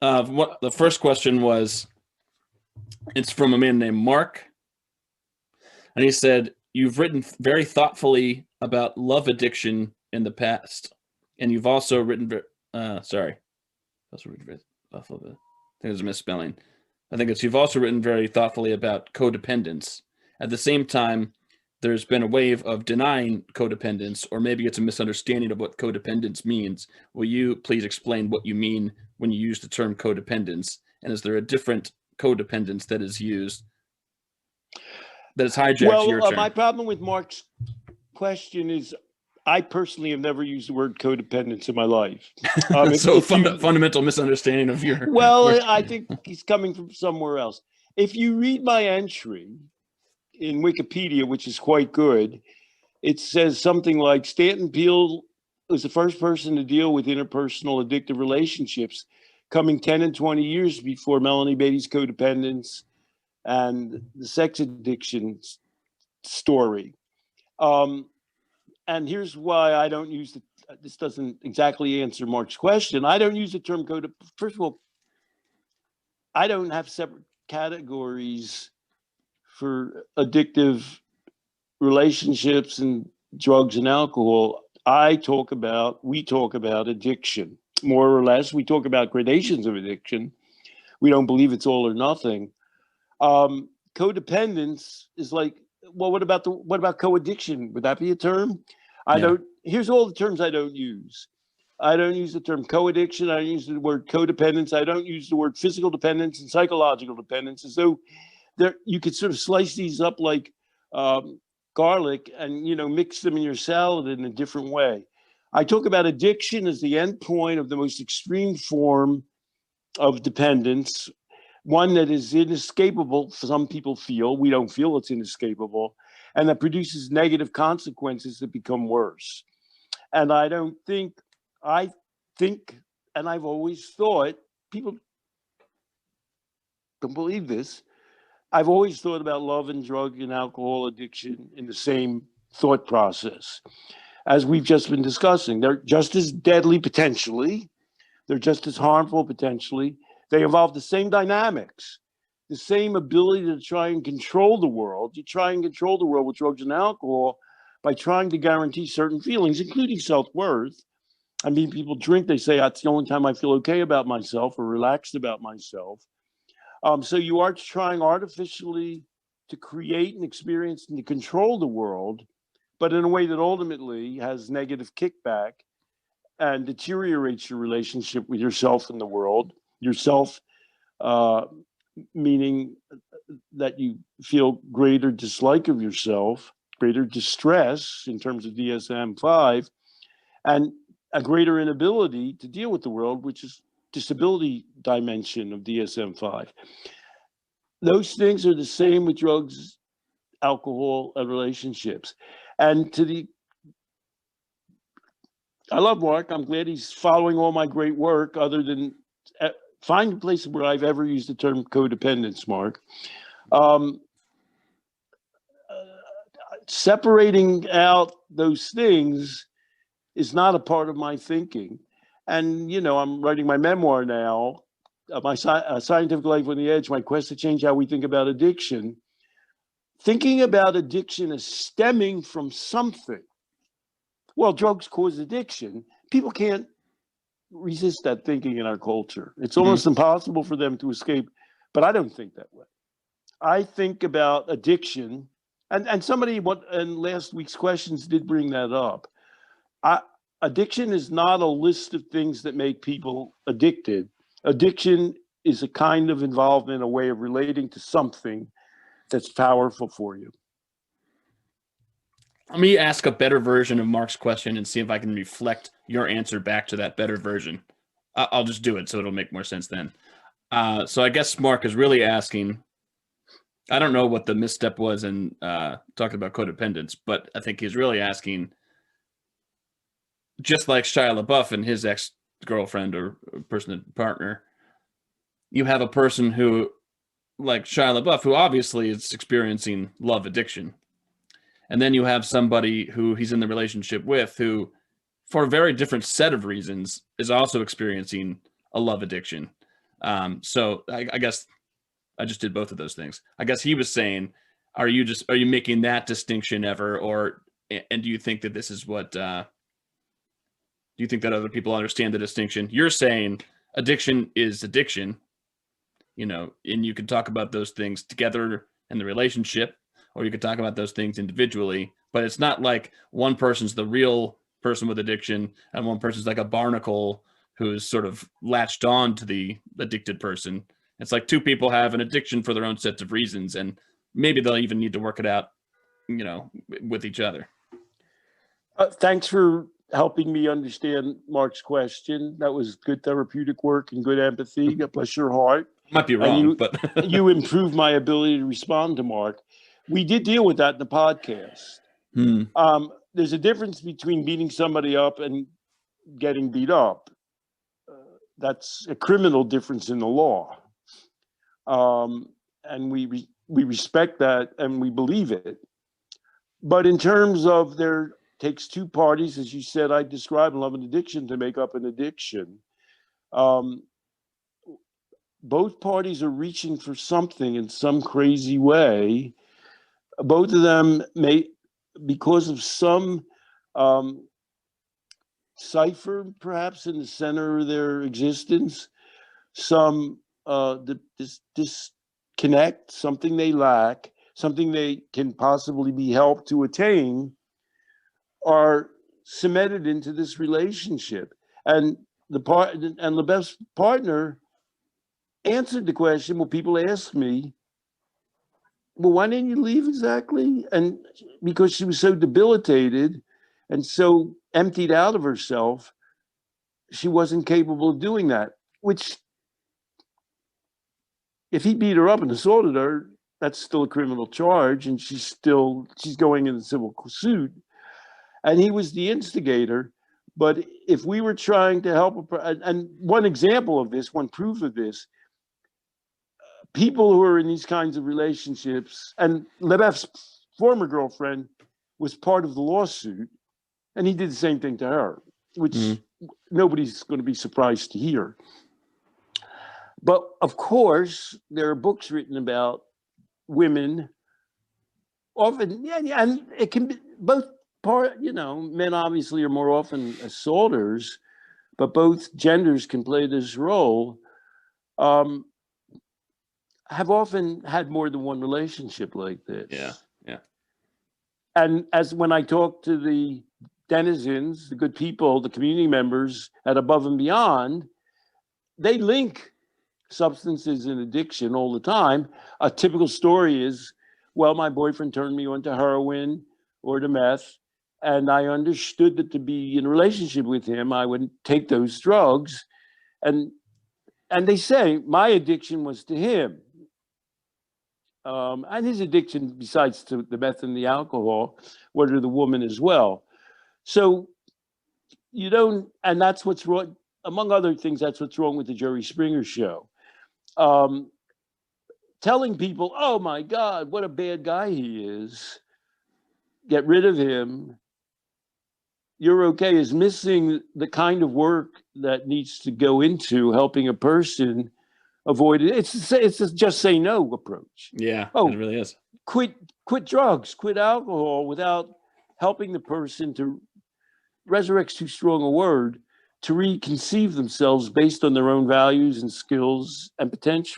What the first question was, it's from a man named Mark, and he said, "You've written very thoughtfully about love addiction in the past, and you've also written, sorry, also written off of it. I think there's a misspelling. I think it's you've also written very thoughtfully about codependence. At the same time, there's been a wave of denying codependence, or maybe it's a misunderstanding of what codependence means. Will you please explain what you mean when you use the term codependence? And is there a different codependence that is used that has hijacked your Well, my term?" problem with Mark's question is I personally have never used the word codependence in my life. So fundamental misunderstanding of your well, word. I think he's coming from somewhere else. If you read my entry in Wikipedia, which is quite good, it says something like Stanton Peele was the first person to deal with interpersonal addictive relationships, coming 10 and 20 years before Melanie Beatty's codependence and the sex addiction story. And here's why I don't use this doesn't exactly answer Mark's question. I don't use the term code. First of all, I don't have separate categories for addictive relationships and drugs and alcohol. We talk about addiction, more or less. We talk about gradations of addiction. We don't believe it's all or nothing. Codependence is like, well, what about co-addiction? Would that be a term? Here's all the terms I don't use. I don't use the term co-addiction. I don't use the word codependence. I don't use the word physical dependence and psychological dependence, as though you could sort of slice these up like garlic and mix them in your salad in a different way. I talk about addiction as the endpoint of the most extreme form of dependence, one that is inescapable. Some people feel, we don't feel it's inescapable, and that produces negative consequences that become worse. And I think, and I've always thought, people don't believe this, I've always thought about love and drug and alcohol addiction in the same thought process as we've just been discussing. They're just as deadly potentially. They're just as harmful potentially. They involve the same dynamics, the same ability to try and control the world. You try and control the world with drugs and alcohol by trying to guarantee certain feelings, including self-worth. I mean, people drink, they say, that's the only time I feel okay about myself or relaxed about myself. So you are trying artificially to create an experience and to control the world, but in a way that ultimately has negative kickback and deteriorates your relationship with yourself and the world. Yourself, meaning that you feel greater dislike of yourself, greater distress in terms of DSM-5, and a greater inability to deal with the world, which is disability dimension of DSM-5. Those things are the same with drugs, alcohol, and relationships. And I love Mark. I'm glad he's following all my great work, other than find a place where I've ever used the term codependence, Mark. Separating out those things is not a part of my thinking. And, I'm writing my memoir now, my Scientific Life on the Edge, my quest to change how we think about addiction. Thinking about addiction as stemming from something. Well, drugs cause addiction. People can't resist that thinking in our culture. It's almost impossible for them to escape, but I don't think that way. I think about addiction, and somebody in last week's questions did bring that up. Addiction is not a list of things that make people addicted. Addiction is a kind of involvement, a way of relating to something that's powerful for you. Let me ask a better version of Mark's question and see if I can reflect your answer back to that better version. I'll just do it so it'll make more sense then. So I guess Mark is really asking, I don't know what the misstep was in talking about codependence, but I think he's really asking, just like Shia LaBeouf and his ex-girlfriend or partner, you have a person who, like Shia LaBeouf, who obviously is experiencing love addiction. And then you have somebody who he's in the relationship with who, for a very different set of reasons, is also experiencing a love addiction. So I guess I just did both of those things. I guess he was saying, are you making that distinction ever, or and do you think that this is what do you think that other people understand the distinction? You're saying addiction is addiction, and you can talk about those things together in the relationship, or you could talk about those things individually, but it's not like one person's the real person with addiction and one person's like a barnacle who's sort of latched on to the addicted person. It's like two people have an addiction for their own sets of reasons, and maybe they'll even need to work it out, with each other. Thanks for helping me understand Mark's question. That was good therapeutic work and good empathy. God bless your heart. Might be wrong, but you improved my ability to respond to Mark. We did deal with that in the podcast. There's a difference between beating somebody up and getting beat up. That's a criminal difference in the law. And we respect that and we believe it. But in terms of there takes two parties, as you said, I describe love and addiction to make up an addiction. Both parties are reaching for something in some crazy way. Both of them may, because of some cipher, perhaps in the center of their existence, some disconnect, something they lack, something they can possibly be helped to attain, are cemented into this relationship. And the best partner answered the question. Well, people ask me, well, why didn't you leave exactly? And because she was so debilitated and so emptied out of herself, she wasn't capable of doing that, which if he beat her up and assaulted her, that's still a criminal charge, and she's going in a civil suit. And he was the instigator. But if we were trying to help, and one example of this, one proof of this, people who are in these kinds of relationships, and Lebef's former girlfriend was part of the lawsuit, and he did the same thing to her, which nobody's going to be surprised to hear. But of course, there are books written about women, often, and it can be both men obviously are more often assaulters, but both genders can play this role. Have often had more than one relationship like this. Yeah. And when I talk to the denizens, the good people, the community members at Above and Beyond, they link substances and addiction all the time. A typical story is, well, my boyfriend turned me on to heroin or to meth, and I understood that to be in a relationship with him, I would take those drugs. And they say my addiction was to him. And his addiction, besides to the meth and the alcohol, were to the woman as well. So and that's what's wrong, among other things, that's what's wrong with the Jerry Springer show. Telling people, oh my God, what a bad guy he is, get rid of him, you're okay, is missing the kind of work that needs to go into helping a person avoid it. It's a just say no approach. Yeah, it really is. Quit drugs, quit alcohol, without helping the person to resurrect's too strong a word, to reconceive themselves based on their own values and skills and potential.